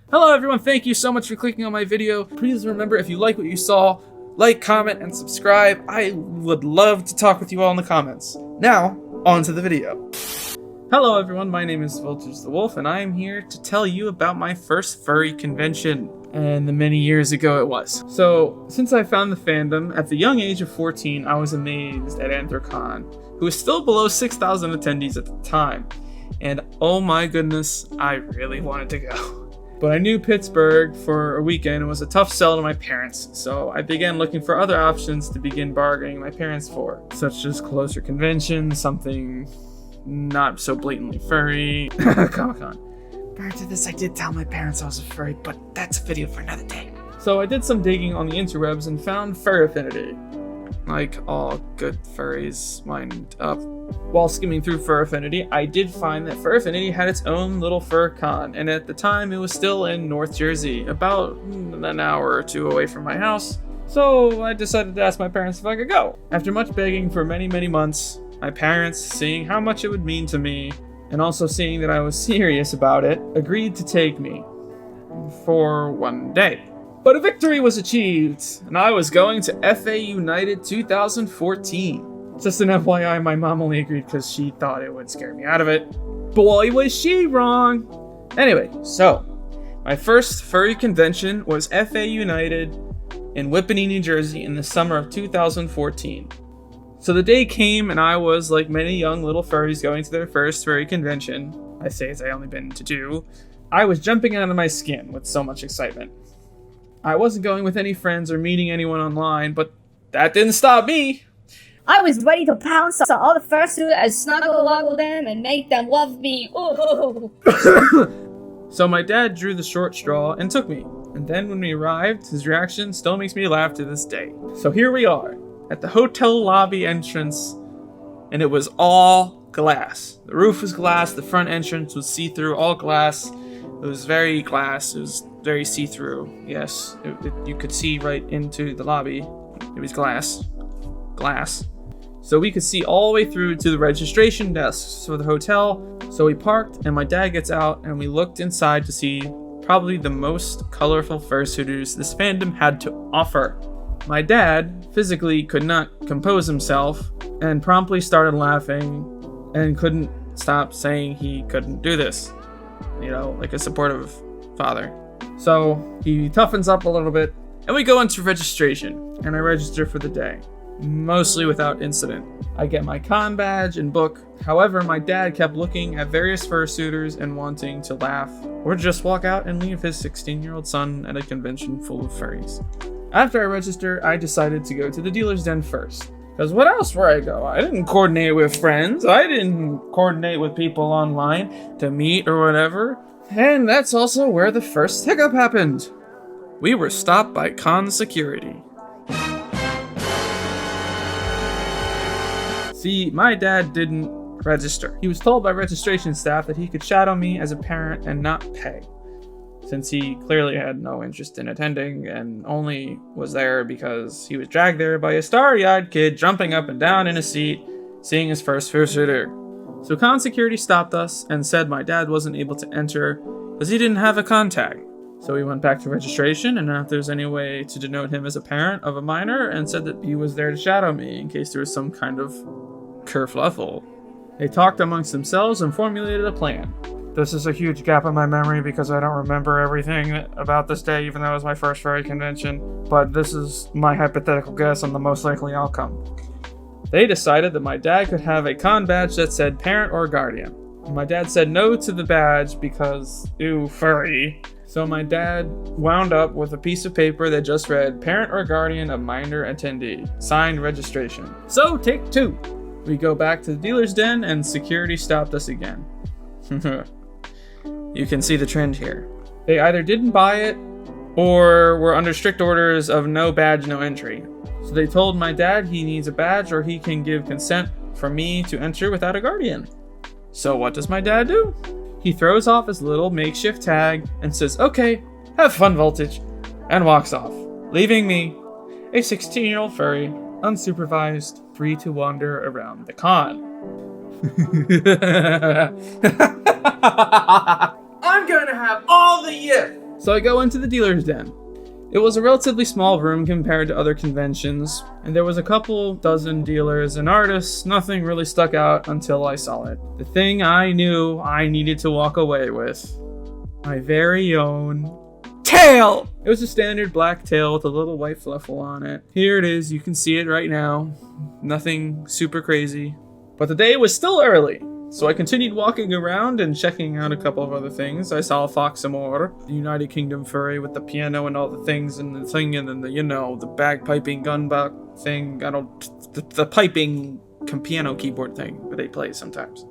Hello everyone, thank you so much for clicking on my video. Please remember, if you like what you saw, like, comment, and subscribe. I would love to talk with you all in the comments. Now, on to the video. Hello everyone, my name is VoltageTheWolf, and I am here to tell you about my first furry convention, and the many years ago it was. So, since I found the fandom, at the young age of 14, I was amazed at Anthrocon, who was still below 6,000 attendees at the time. And oh my goodness, I really wanted to go. But I knew Pittsburgh for a weekend was a tough sell to my parents, so I began looking for other options to begin bargaining my parents for, such as closer conventions, something not so blatantly furry, Comic-Con. Prior to this, I did tell my parents I was a furry, but that's a video for another day. So I did some digging on the interwebs and found Fur Affinity. Like all good furries wind up. While skimming through Fur Affinity, I did find that Fur Affinity had its own little fur con, and at the time it was still in North Jersey, about an hour or two away from my house. So I decided to ask my parents if I could go. After much begging for many months, my parents, seeing how much it would mean to me, and also seeing that I was serious about it, agreed to take me for one day. But a victory was achieved, and I was going to FA United 2014. Just an FYI, my mom only agreed because she thought it would scare me out of it. Boy, was she wrong! Anyway, so, my first furry convention was FA United in Whippany, New Jersey in the summer of 2014. So the day came, and I was, like many young little furries going to their first furry convention, I say as I only been to 2, I was jumping out of my skin with so much excitement. I wasn't going with any friends or meeting anyone online, but that didn't stop me! I was ready to pounce on all the fursuit and snuggle-wuggle them and make them love me. Ooh. So my dad drew the short straw and took me. And then when we arrived, his reaction still makes me laugh to this day. So here we are, at the hotel lobby entrance, and it was all glass. The roof was glass, the front entrance was see-through, all glass. It was very glass, it was very see-through. Yes, you could see right into the lobby. It was glass. So we could see all the way through to the registration desks for the hotel. So we parked, and my dad gets out, and we looked inside to see probably the most colorful fursuiters this fandom had to offer. My dad physically could not compose himself and promptly started laughing and couldn't stop saying he couldn't do this. You know, like a supportive father. So he toughens up a little bit, and we go into registration, and I register for the day. Mostly without incident. I get my con badge and book. However, my dad kept looking at various fursuiters and wanting to laugh or just walk out and leave his 16-year-old son at a convention full of furries. After I register, I decided to go to the dealer's den first. Because what else where I go? I didn't coordinate with friends. I didn't coordinate with people online to meet or whatever. And that's also where the first hiccup happened. We were stopped by con security. See, my dad didn't register. He was told by registration staff that he could shadow me as a parent and not pay, since he clearly had no interest in attending and only was there because he was dragged there by a starry-eyed kid jumping up and down in a seat, seeing his first fursuiter. So con security stopped us and said my dad wasn't able to enter because he didn't have a con tag. So we went back to registration and asked if there's any way to denote him as a parent of a minor, and said that he was there to shadow me in case there was some kind of kerfluffle. They talked amongst themselves and formulated a plan. This is a huge gap in my memory because I don't remember everything about this day, even though it was my first furry convention, but this is my hypothetical guess on the most likely outcome. They decided that my dad could have a con badge that said parent or guardian. My dad said no to the badge because, ew, furry. So my dad wound up with a piece of paper that just read parent or guardian of minor attendee, signed registration. So take 2. We go back to the dealer's den and security stopped us again. You can see the trend here. They either didn't buy it or were under strict orders of no badge, no entry. So they told my dad he needs a badge or he can give consent for me to enter without a guardian. So what does my dad do? He throws off his little makeshift tag and says, "Okay, have fun, Voltage," and walks off, leaving me, a 16-year-old furry, unsupervised, free to wander around the con. I'm gonna have all the yiff So I go into the dealer's den. It was a relatively small room compared to other conventions, and there was a couple dozen dealers and artists. Nothing really stuck out until I saw it. The thing I knew I needed to walk away with. My very own tail! It was a standard black tail with a little white fluffle on it. Here it is, you can see it right now. Nothing super crazy. But the day was still early, so I continued walking around and checking out a couple of other things. I saw Foxamore, the United Kingdom furry with the piano and all the things and the thing, and then the bagpiping gunbuck thing. The piping piano keyboard thing that they play sometimes.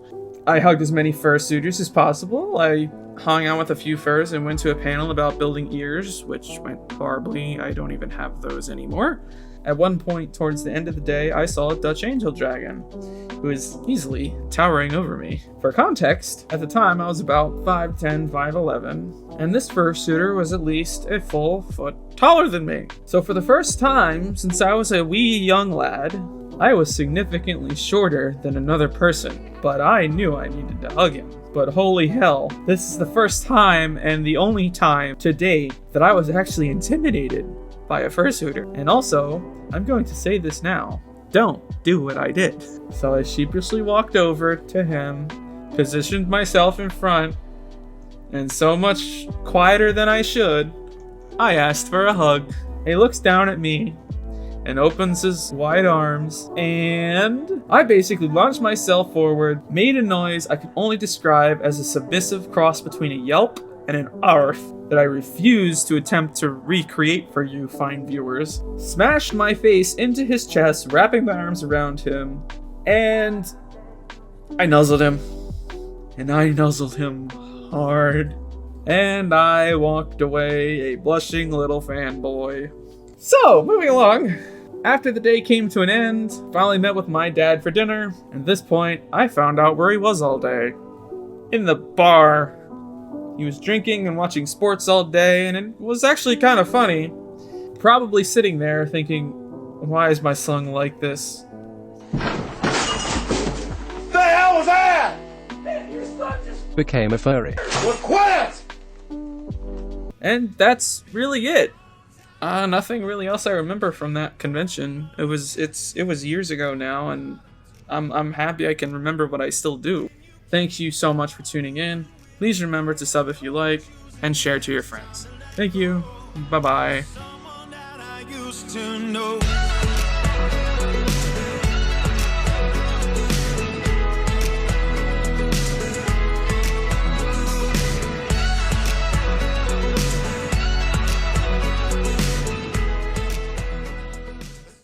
I hugged as many fursuiters as possible. I hung out with a few furs and went to a panel about building ears, which went horribly. I don't even have those anymore. At one point towards the end of the day, I saw a Dutch angel dragon, who was easily towering over me. For context, at the time I was about 5'10", 5'11", and this fursuiter was at least a full foot taller than me. So for the first time since I was a wee young lad, I was significantly shorter than another person, but I knew I needed to hug him. But holy hell, this is the first time and the only time to date that I was actually intimidated by a fursuiter. And also, I'm going to say this now, don't do what I did. So I sheepishly walked over to him, positioned myself in front, and so much quieter than I should, I asked for a hug. He looks down at me and opens his wide arms, and I basically launched myself forward, made a noise I can only describe as a submissive cross between a yelp and an arf that I refuse to attempt to recreate for you fine viewers, smashed my face into his chest, wrapping my arms around him, and I nuzzled him. And I nuzzled him hard. And I walked away a blushing little fanboy. So, moving along. After the day came to an end, finally met with my dad for dinner, and at this point, I found out where he was all day. In the bar. He was drinking and watching sports all day, and it was actually kind of funny. Probably sitting there thinking, why is my son like this? The hell was that? Your son just became a furry. Well, quit! And that's really it. Nothing really else I remember from that convention. It was years ago now, and I'm happy I can remember what I still do. Thank you so much for tuning in. Please remember to sub if you like, and share to your friends. Thank you. Bye-bye.